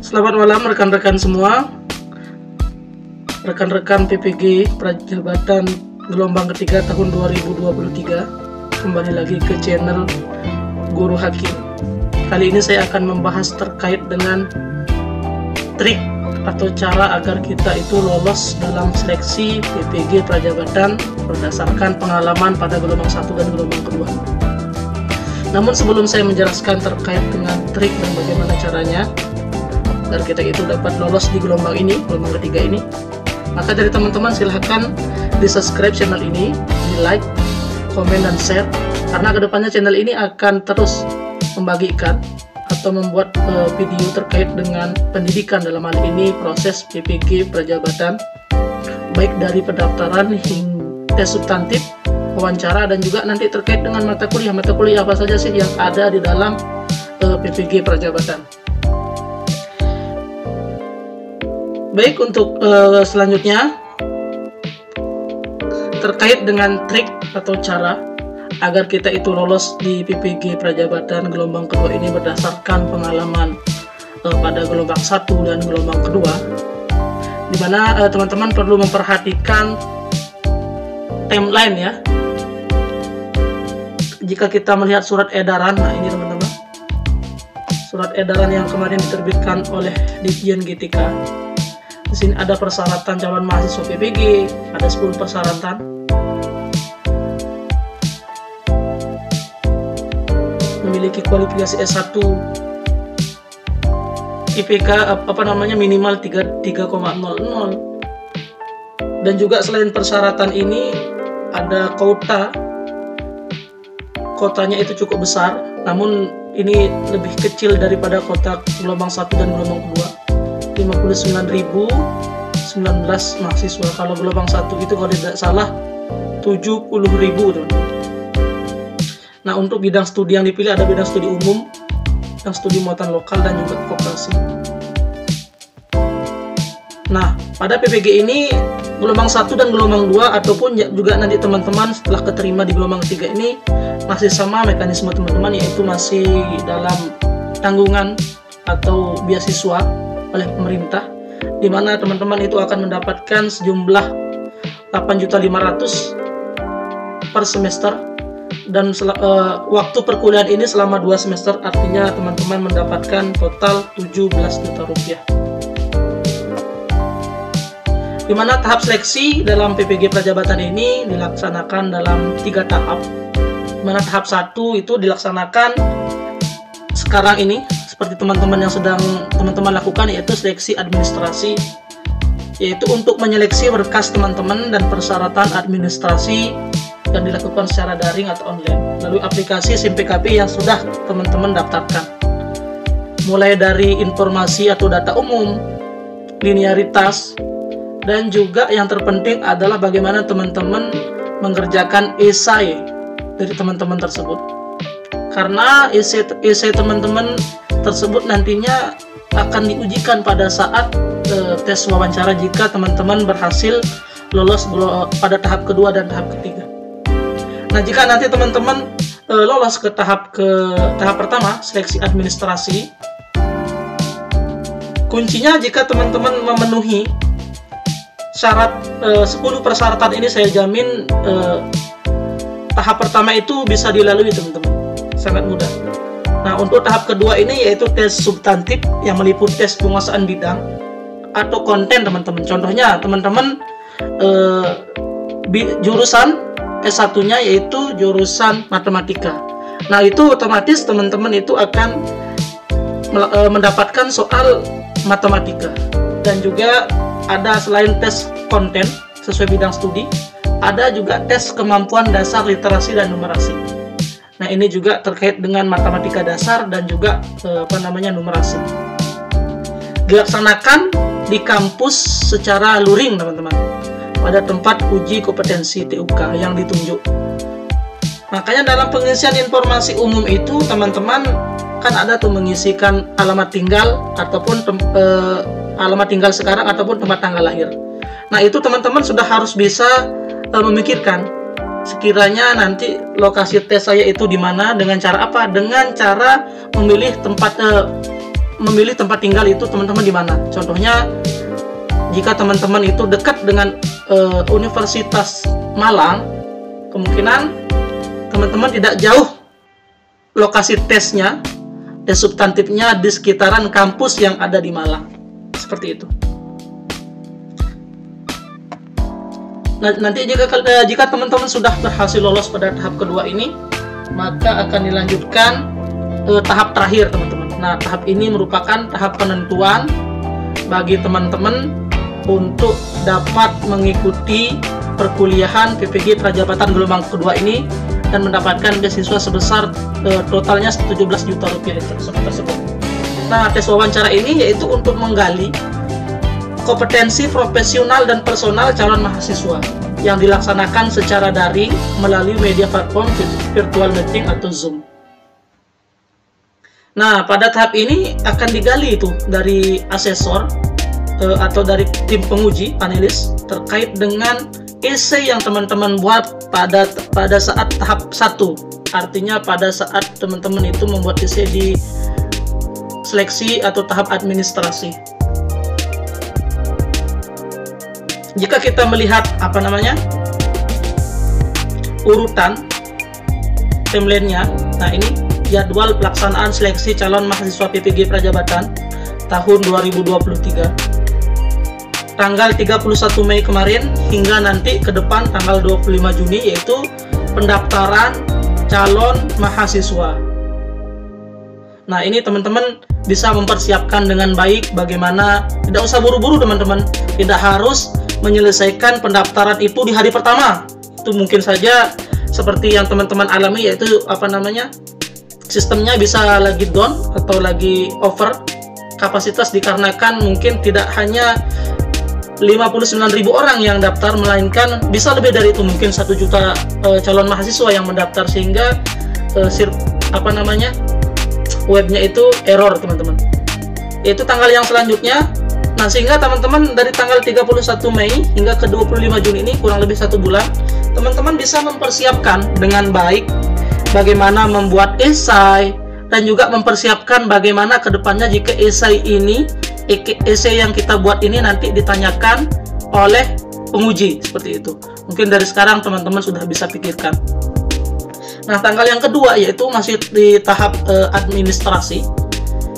Selamat malam rekan-rekan semua, rekan-rekan PPG Prajabatan gelombang ketiga tahun 2023. Kembali lagi ke channel Guru Hakim. Kali ini saya akan membahas terkait dengan trik atau cara agar kita itu lolos dalam seleksi PPG Prajabatan berdasarkan pengalaman pada gelombang 1 dan gelombang kedua. Namun sebelum saya menjelaskan terkait dengan trik dan bagaimana caranya agar kita itu dapat lolos di gelombang ini, gelombang ketiga ini, maka dari teman-teman silahkan di subscribe channel ini, di like, komen, dan share, karena kedepannya channel ini akan terus membagikan atau membuat video terkait dengan pendidikan, dalam hal ini proses PPG Prajabatan, baik dari pendaftaran hingga tes substantif, wawancara, dan juga nanti terkait dengan mata kuliah apa saja sih yang ada di dalam PPG Prajabatan. Baik, untuk selanjutnya terkait dengan trik atau cara agar kita itu lolos di PPG Prajabatan gelombang kedua ini berdasarkan pengalaman pada gelombang 1 dan gelombang kedua, di mana teman-teman perlu memperhatikan timeline ya. Jika kita melihat surat edaran, nah ini teman-teman, surat edaran yang kemarin diterbitkan oleh Ditjen GTK. Di sini ada persyaratan calon mahasiswa PPG, ada 10 persyaratan. Memiliki kualifikasi S1, IPK minimal 3,00. Dan juga selain persyaratan ini ada kotanya itu cukup besar, namun ini lebih kecil daripada kota gelombang 1 dan gelombang kedua. 59.019 mahasiswa. Kalau gelombang 1 itu kalau tidak salah 70.000 teman-teman. Nah, untuk bidang studi yang dipilih ada bidang studi umum, bidang studi muatan lokal, dan juga koperasi. Nah, pada PPG ini gelombang 1 dan gelombang 2 ataupun juga nanti teman-teman setelah keterima di gelombang 3 ini masih sama mekanisme teman-teman, yaitu masih dalam tanggungan atau beasiswa oleh pemerintah, di mana teman-teman itu akan mendapatkan sejumlah 8.500.000 per semester, dan waktu perkuliahan ini selama 2 semester, artinya teman-teman mendapatkan total 17 juta rupiah. Di mana tahap seleksi dalam PPG Prajabatan ini dilaksanakan dalam 3 tahap. Di mana tahap 1 itu dilaksanakan sekarang ini, seperti teman-teman yang sedang teman-teman lakukan, yaitu seleksi administrasi, yaitu untuk menyeleksi berkas teman-teman dan persyaratan administrasi yang dilakukan secara daring atau online melalui aplikasi SIM PKP yang sudah teman-teman daftarkan, mulai dari informasi atau data umum, linearitas, dan juga yang terpenting adalah bagaimana teman-teman mengerjakan esai dari teman-teman tersebut, karena esai teman-teman tersebut nantinya akan diujikan pada saat tes wawancara jika teman-teman berhasil lolos pada tahap kedua dan tahap ketiga. Nah, jika nanti teman-teman lolos ke tahap pertama, seleksi administrasi, kuncinya jika teman-teman memenuhi syarat 10 persyaratan ini, saya jamin tahap pertama itu bisa dilalui teman-teman, sangat mudah. Nah, untuk tahap kedua ini yaitu tes substantif yang meliputi tes penguasaan bidang atau konten teman-teman. Contohnya teman-teman jurusan S1-nya yaitu jurusan matematika. Nah, itu otomatis teman-teman itu akan mendapatkan soal matematika. Dan juga ada selain tes konten sesuai bidang studi, ada juga tes kemampuan dasar literasi dan numerasi. Nah, ini juga terkait dengan matematika dasar dan juga numerasi. Dilaksanakan di kampus secara luring teman-teman, pada tempat uji kompetensi TUK yang ditunjuk. Makanya dalam pengisian informasi umum itu teman-teman kan ada tuh mengisikan alamat tinggal ataupun alamat tinggal sekarang ataupun tempat tanggal lahir. Nah, itu teman-teman sudah harus bisa memikirkan sekiranya nanti lokasi tes saya itu di mana, dengan cara apa? Dengan cara memilih tempat memilih tempat tinggal itu teman-teman di mana. Contohnya, jika teman-teman itu dekat dengan Universitas Malang, kemungkinan teman-teman tidak jauh lokasi tesnya, tes substantifnya di sekitaran kampus yang ada di Malang. Seperti itu. Nah, nanti jika teman-teman sudah berhasil lolos pada tahap kedua ini, maka akan dilanjutkan tahap terakhir, teman-teman. Nah, tahap ini merupakan tahap penentuan bagi teman-teman untuk dapat mengikuti perkuliahan PPG Prajabatan gelombang kedua ini dan mendapatkan beasiswa sebesar totalnya 17 juta rupiah tersebut. Nah, tes wawancara ini yaitu untuk menggali kompetensi profesional dan personal calon mahasiswa yang dilaksanakan secara daring melalui media platform virtual meeting atau Zoom. Nah, pada tahap ini akan digali itu dari asesor atau dari tim penguji panelis terkait dengan esai yang teman-teman buat pada saat tahap 1. Artinya pada saat teman-teman itu membuat esai di seleksi atau tahap administrasi. Jika kita melihat urutan timeline-nya, nah ini jadwal pelaksanaan seleksi calon mahasiswa PPG Prajabatan tahun 2023. Tanggal 31 Mei kemarin hingga nanti ke depan tanggal 25 Juni yaitu pendaftaran calon mahasiswa. Nah, ini teman-teman bisa mempersiapkan dengan baik bagaimana, tidak usah buru-buru teman-teman, tidak harus menyelesaikan pendaftaran itu di hari pertama. Itu mungkin saja seperti yang teman-teman alami, yaitu sistemnya bisa lagi down atau lagi over kapasitas dikarenakan mungkin tidak hanya 59.000 orang yang daftar, melainkan bisa lebih dari itu, mungkin 1 juta calon mahasiswa yang mendaftar, sehingga webnya itu error teman-teman. Yaitu tanggal yang selanjutnya. Nah, sehingga teman-teman dari tanggal 31 Mei hingga ke 25 Juni ini kurang lebih 1 bulan, teman-teman bisa mempersiapkan dengan baik bagaimana membuat esai dan juga mempersiapkan bagaimana kedepannya jika esai yang kita buat ini nanti ditanyakan oleh penguji, seperti itu. Mungkin dari sekarang teman-teman sudah bisa pikirkan. Nah, tanggal yang kedua yaitu masih di tahap administrasi,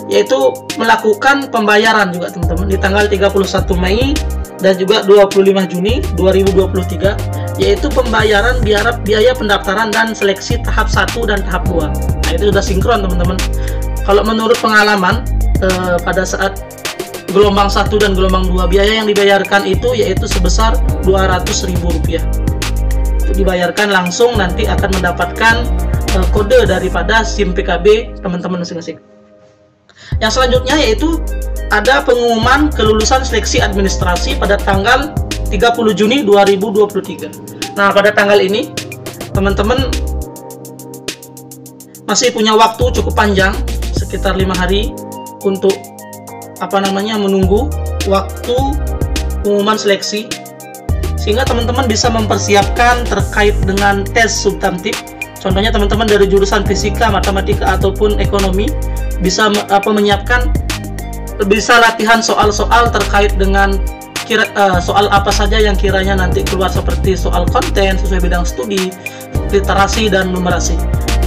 yaitu melakukan pembayaran juga teman-teman di tanggal 31 Mei dan juga 25 Juni 2023, yaitu pembayaran biaya pendaftaran dan seleksi tahap 1 dan tahap 2. Nah, itu sudah sinkron teman-teman. Kalau menurut pengalaman pada saat gelombang 1 dan gelombang 2, biaya yang dibayarkan itu yaitu sebesar Rp200.000. Itu dibayarkan langsung, nanti akan mendapatkan kode daripada SIM PKB teman-teman masing-masing. Yang selanjutnya yaitu ada pengumuman kelulusan seleksi administrasi pada tanggal 30 Juni 2023. Nah, pada tanggal ini teman-teman masih punya waktu cukup panjang, sekitar 5 hari untuk menunggu waktu pengumuman seleksi, sehingga teman-teman bisa mempersiapkan terkait dengan tes substantif. Contohnya teman-teman dari jurusan fisika, matematika ataupun ekonomi bisa menyiapkan, bisa latihan soal-soal terkait dengan soal apa saja yang kiranya nanti keluar, seperti soal konten sesuai bidang studi, literasi dan numerasi.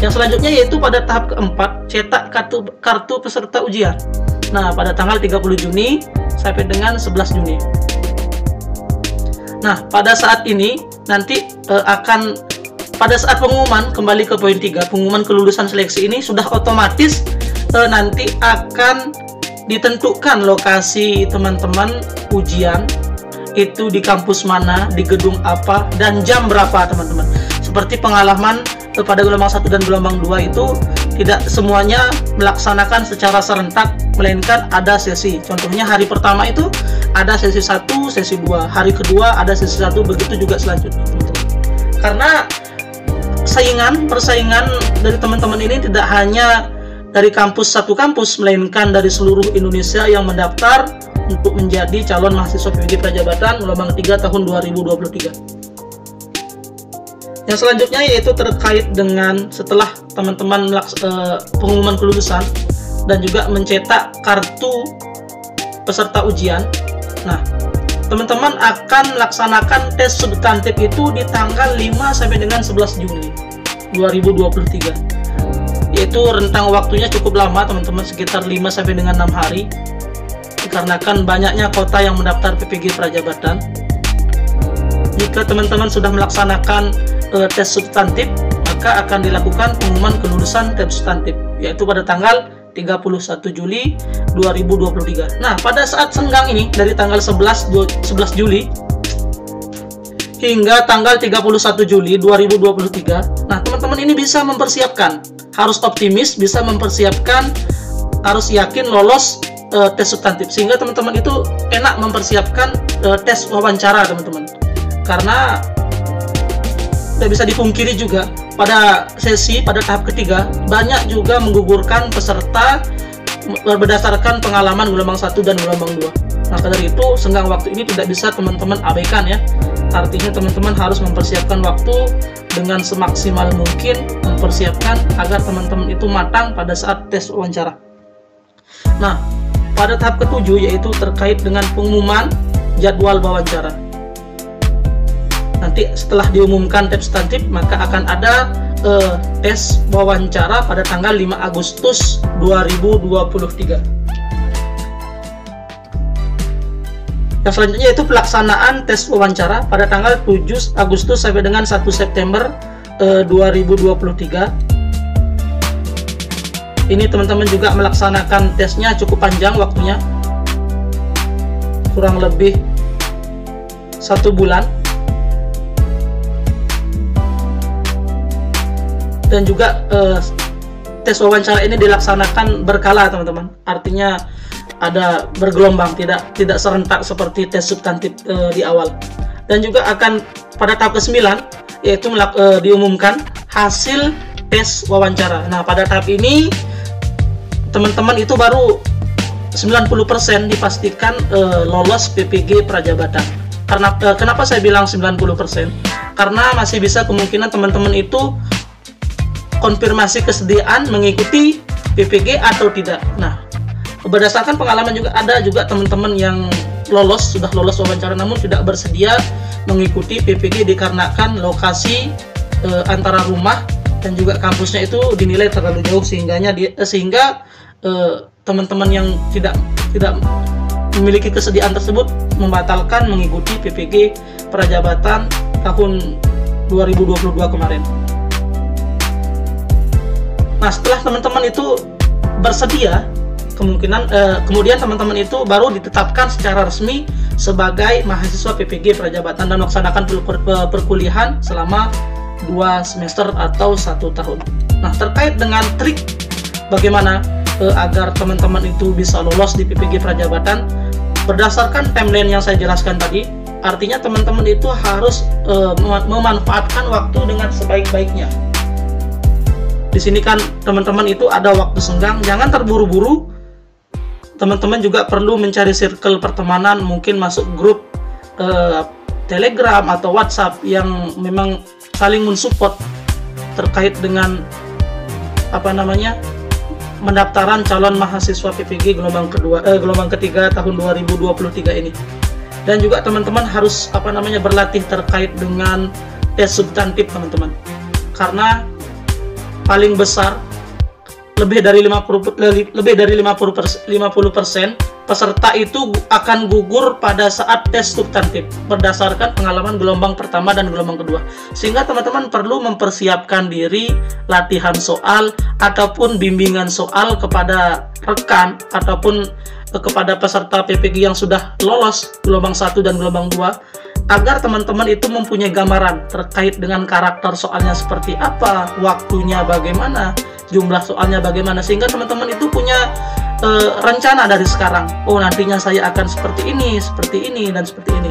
Yang selanjutnya yaitu pada tahap keempat, cetak kartu peserta ujian. Nah, pada tanggal 30 Juni sampai dengan 11 Juni. Nah, pada saat ini nanti pada saat pengumuman, kembali ke poin 3, pengumuman kelulusan seleksi ini sudah otomatis nanti akan ditentukan lokasi teman-teman ujian itu di kampus mana, di gedung apa, dan jam berapa teman-teman. Seperti pengalaman pada gelombang 1 dan gelombang 2 itu tidak semuanya melaksanakan secara serentak, melainkan ada sesi. Contohnya hari pertama itu ada sesi 1, sesi 2, hari kedua ada sesi 1, begitu juga selanjutnya teman-teman. Karena persaingan dari teman-teman ini tidak hanya dari satu kampus, melainkan dari seluruh Indonesia yang mendaftar untuk menjadi calon mahasiswa PPG Prajabatan gelombang 3 tahun 2023. Yang selanjutnya yaitu terkait dengan setelah teman-teman pengumuman kelulusan, dan juga mencetak kartu peserta ujian. Nah, teman-teman akan melaksanakan tes substantif itu di tanggal 5 sampai dengan 11 Juli 2023. Yaitu rentang waktunya cukup lama teman-teman, sekitar 5 sampai dengan 6 hari. Dikarenakan banyaknya kota yang mendaftar PPG Prajabatan. Jika teman-teman sudah melaksanakan tes substantif, maka akan dilakukan pengumuman kelulusan tes substantif, yaitu pada tanggal 31 Juli 2023. Nah, pada saat senggang ini dari tanggal 11 Juli hingga tanggal 31 Juli 2023. Nah, teman-teman ini bisa mempersiapkan, harus optimis, bisa mempersiapkan, harus yakin lolos tes substantif, sehingga teman-teman itu enak mempersiapkan tes wawancara teman-teman. Karena tidak bisa dipungkiri juga pada tahap ketiga banyak juga menggugurkan peserta berdasarkan pengalaman gelombang 1 dan gelombang 2. Maka dari itu senggang waktu ini tidak bisa teman-teman abaikan ya. Artinya teman-teman harus mempersiapkan waktu dengan semaksimal mungkin, mempersiapkan agar teman-teman itu matang pada saat tes wawancara. Nah, pada tahap ketujuh yaitu terkait dengan pengumuman jadwal wawancara. Nanti setelah diumumkan tes substantif, maka akan ada tes wawancara pada tanggal 5 Agustus 2023. Yang selanjutnya yaitu pelaksanaan tes wawancara pada tanggal 7 Agustus sampai dengan 1 September 2023. Ini teman-teman juga melaksanakan tesnya cukup panjang waktunya, kurang lebih 1 bulan. Dan juga tes wawancara ini dilaksanakan berkala teman-teman, artinya ada bergelombang, tidak serentak seperti tes substantif di awal. Dan juga akan pada tahap ke-9 yaitu diumumkan hasil tes wawancara. Nah, pada tahap ini teman-teman itu baru 90% dipastikan lolos PPG Prajabatan. Karena kenapa saya bilang 90%? Karena masih bisa kemungkinan teman-teman itu konfirmasi kesediaan mengikuti PPG atau tidak. Nah, berdasarkan pengalaman juga ada juga teman-teman yang sudah lolos wawancara namun tidak bersedia mengikuti PPG dikarenakan lokasi antara rumah dan juga kampusnya itu dinilai terlalu jauh, sehingga teman-teman yang tidak memiliki kesediaan tersebut membatalkan mengikuti PPG Prajabatan tahun 2022 kemarin. Nah, setelah teman-teman itu bersedia, kemudian teman-teman itu baru ditetapkan secara resmi sebagai mahasiswa PPG Prajabatan dan melaksanakan perkuliahan selama 2 semester atau 1 tahun. Nah, terkait dengan trik bagaimana agar teman-teman itu bisa lolos di PPG Prajabatan, berdasarkan timeline yang saya jelaskan tadi, artinya teman-teman itu harus memanfaatkan waktu dengan sebaik-baiknya. Di sini kan teman-teman itu ada waktu senggang, jangan terburu-buru. Teman-teman juga perlu mencari circle pertemanan, mungkin masuk grup Telegram atau WhatsApp yang memang saling mensupport terkait dengan pendaftaran calon mahasiswa PPG gelombang ketiga tahun 2023 ini. Dan juga teman-teman harus berlatih terkait dengan tes substantif teman-teman, karena paling besar lebih dari 50% peserta itu akan gugur pada saat tes substantif berdasarkan pengalaman gelombang pertama dan gelombang kedua. Sehingga teman-teman perlu mempersiapkan diri, latihan soal ataupun bimbingan soal kepada rekan ataupun kepada peserta PPG yang sudah lolos gelombang 1 dan gelombang 2, agar teman-teman itu mempunyai gambaran terkait dengan karakter soalnya seperti apa, waktunya bagaimana, jumlah soalnya bagaimana, sehingga teman-teman itu punya rencana dari sekarang. Oh, nantinya saya akan seperti ini, dan seperti ini.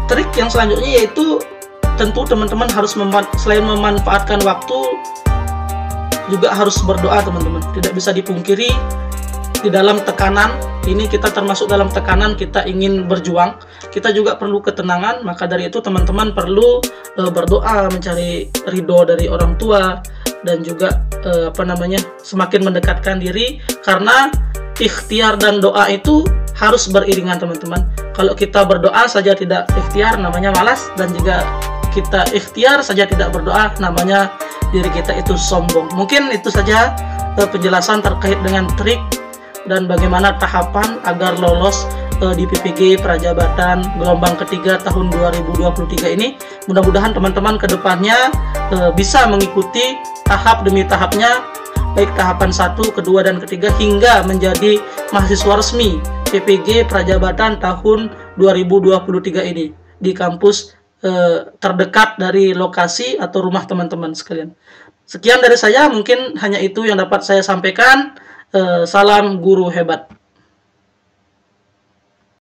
Trik yang selanjutnya yaitu tentu teman-teman harus selain memanfaatkan waktu, juga harus berdoa teman-teman. Tidak bisa dipungkiri, di dalam tekanan, ini kita termasuk dalam tekanan, kita ingin berjuang, kita juga perlu ketenangan. Maka dari itu teman-teman perlu berdoa, mencari ridho dari orang tua, dan juga semakin mendekatkan diri, karena ikhtiar dan doa itu harus beriringan teman-teman. Kalau kita berdoa saja tidak ikhtiar, namanya malas, dan jika kita ikhtiar saja tidak berdoa, namanya diri kita itu sombong. Mungkin itu saja penjelasan terkait dengan trik dan bagaimana tahapan agar lolos di PPG Prajabatan gelombang ketiga tahun 2023 ini. Mudah-mudahan teman-teman kedepannya bisa mengikuti tahap demi tahapnya, baik tahapan 1, kedua, dan ketiga, hingga menjadi mahasiswa resmi PPG Prajabatan tahun 2023 ini di kampus terdekat dari lokasi atau rumah teman-teman sekalian. Sekian dari saya, mungkin hanya itu yang dapat saya sampaikan. Salam guru hebat.